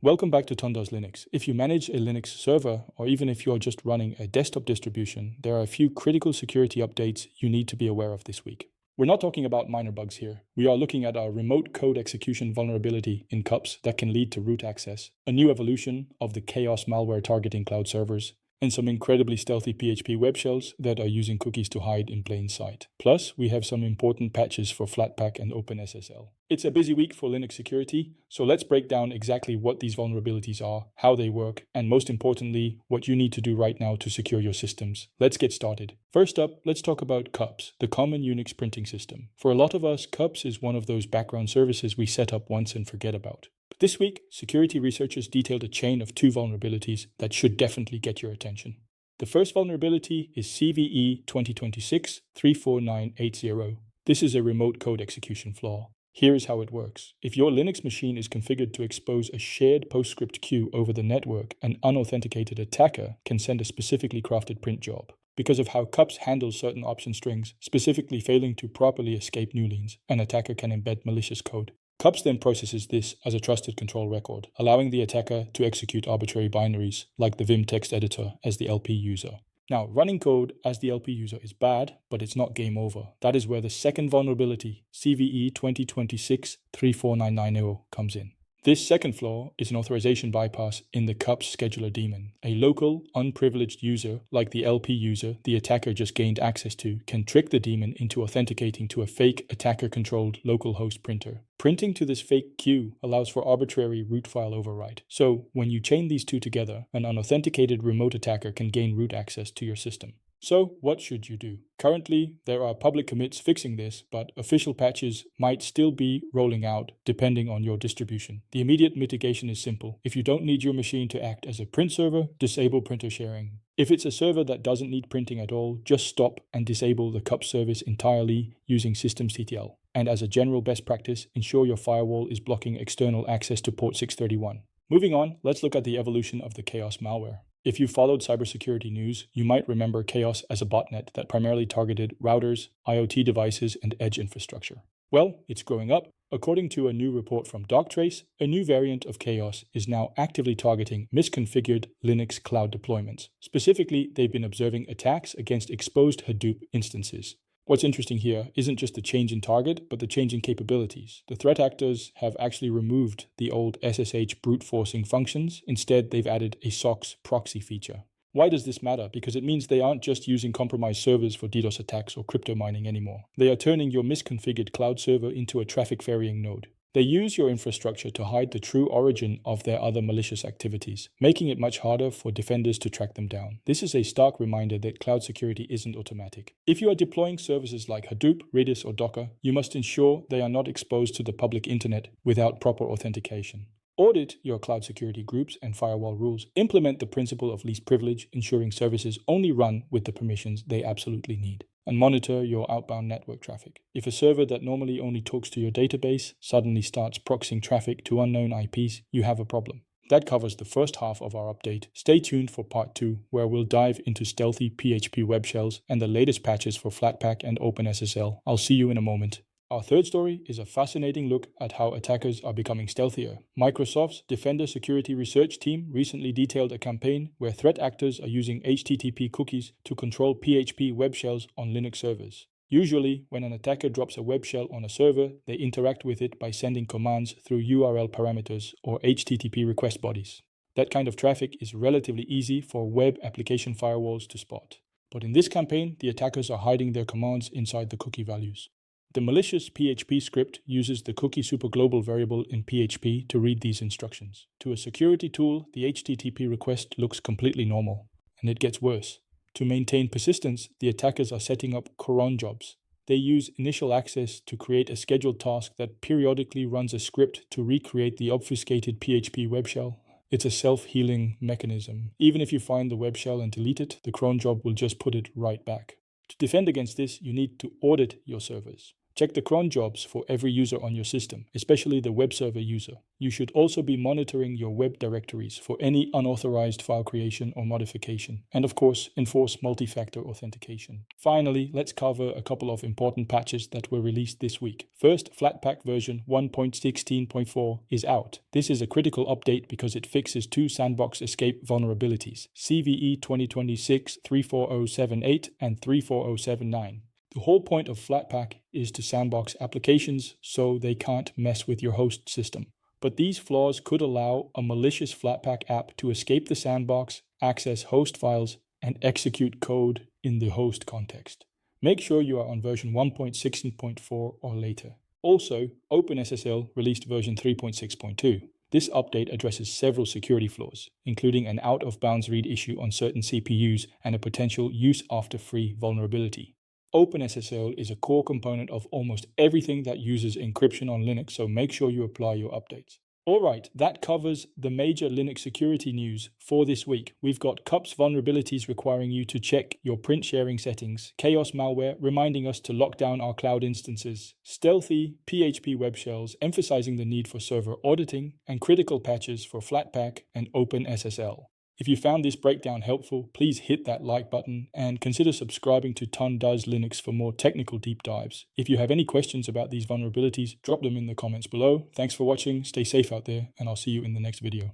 Welcome back to tondoeslinux. If you manage a Linux server, or even if you're just running a desktop distribution, there are a few critical security updates you need to be aware of this week. We're not talking about minor bugs here. We are looking at our remote code execution vulnerability in CUPS that can lead to root access, a new evolution of the chaos malware targeting cloud servers, and some incredibly stealthy PHP Web Shells that are using cookies to hide in plain sight. Plus, we have some important patches for Flatpak and OpenSSL. It's a busy week for Linux security, so let's break down exactly what these vulnerabilities are, how they work, and most importantly, what you need to do right now to secure your systems. Let's get started. First up, let's talk about CUPS, the common Unix printing system. For a lot of us, CUPS is one of those background services we set up once and forget about. But this week, security researchers detailed a chain of 2 vulnerabilities that should definitely get your attention. The first vulnerability is CVE-2026-34980. This is a remote code execution flaw. Here is how it works. If your Linux machine is configured to expose a shared PostScript queue over the network, an unauthenticated attacker can send a specifically crafted print job. Because of how CUPS handles certain option strings, specifically failing to properly escape newlines, an attacker can embed malicious code. CUPS then processes this as a trusted control record, allowing the attacker to execute arbitrary binaries, like the Vim text editor, as the LP user. Now, running code as the LP user is bad, but it's not game over. That is where the second vulnerability, CVE-2026-34990, comes in. This second flaw is an authorization bypass in the CUPS scheduler daemon. A local, unprivileged user, like the LP user the attacker just gained access to, can trick the daemon into authenticating to a fake attacker-controlled localhost printer. Printing to this fake queue allows for arbitrary root file override. So, when you chain these two together, an unauthenticated remote attacker can gain root access to your system. So, what should you do? Currently, there are public commits fixing this, but official patches might still be rolling out depending on your distribution. The immediate mitigation is simple. If you don't need your machine to act as a print server, disable printer sharing. If it's a server that doesn't need printing at all, just stop and disable the CUPS service entirely using systemctl. And as a general best practice, ensure your firewall is blocking external access to port 631. Moving on, let's look at the evolution of the chaos malware. If you followed cybersecurity news, you might remember chaos as a botnet that primarily targeted routers, IoT devices, and edge infrastructure. Well, it's growing up. According to a new report from Darktrace, a new variant of chaos is now actively targeting misconfigured Linux cloud deployments. Specifically, they've been observing attacks against exposed Hadoop instances. What's interesting here isn't just the change in target, but the change in capabilities. The threat actors have actually removed the old SSH brute forcing functions. Instead, they've added a SOCKS proxy feature. Why does this matter? Because it means they aren't just using compromised servers for DDoS attacks or crypto mining anymore. They are turning your misconfigured cloud server into a traffic ferrying node. They use your infrastructure to hide the true origin of their other malicious activities, making it much harder for defenders to track them down. This is a stark reminder that cloud security isn't automatic. If you are deploying services like Hadoop, Redis, or Docker, you must ensure they are not exposed to the public internet without proper authentication. Audit your cloud security groups and firewall rules. Implement the principle of least privilege, ensuring services only run with the permissions they absolutely need. And monitor your outbound network traffic. If a server that normally only talks to your database suddenly starts proxying traffic to unknown IPs, you have a problem. That covers the first half of our update. Stay tuned for part 2, where we'll dive into stealthy PHP Web Shells and the latest patches for Flatpak and OpenSSL. I'll see you in a moment. Our third story is a fascinating look at how attackers are becoming stealthier. Microsoft's Defender Security Research team recently detailed a campaign where threat actors are using HTTP cookies to control PHP web shells on Linux servers. Usually, when an attacker drops a web shell on a server, they interact with it by sending commands through URL parameters or HTTP request bodies. That kind of traffic is relatively easy for web application firewalls to spot. But in this campaign, the attackers are hiding their commands inside the cookie values. The malicious PHP script uses the cookie superglobal variable in PHP to read these instructions. To a security tool, the HTTP request looks completely normal. And it gets worse. To maintain persistence, the attackers are setting up cron jobs. They use initial access to create a scheduled task that periodically runs a script to recreate the obfuscated PHP web shell. It's a self-healing mechanism. Even if you find the web shell and delete it, the cron job will just put it right back. To defend against this, you need to audit your servers. Check the cron jobs for every user on your system, especially the web server user. You should also be monitoring your web directories for any unauthorized file creation or modification. And of course, enforce multi-factor authentication. Finally, let's cover a couple of important patches that were released this week. First, Flatpak version 1.16.4 is out. This is a critical update because it fixes two Sandbox escape vulnerabilities, CVE-2026-34078 and 34079. The whole point of Flatpak is to sandbox applications so they can't mess with your host system. But these flaws could allow a malicious Flatpak app to escape the sandbox, access host files, and execute code in the host context. Make sure you are on version 1.16.4 or later. Also, OpenSSL released version 3.6.2. This update addresses several security flaws, including an out-of-bounds read issue on certain CPUs and a potential use after free vulnerability. OpenSSL is a core component of almost everything that uses encryption on Linux, so make sure you apply your updates. Alright, that covers the major Linux security news for this week. We've got CUPS vulnerabilities requiring you to check your print sharing settings, chaos malware reminding us to lock down our cloud instances, stealthy PHP Web Shells emphasizing the need for server auditing, and critical patches for Flatpak and OpenSSL. If you found this breakdown helpful, please hit that like button and consider subscribing to tondoeslinux for more technical deep dives. If you have any questions about these vulnerabilities, drop them in the comments below. Thanks for watching, stay safe out there, and I'll see you in the next video.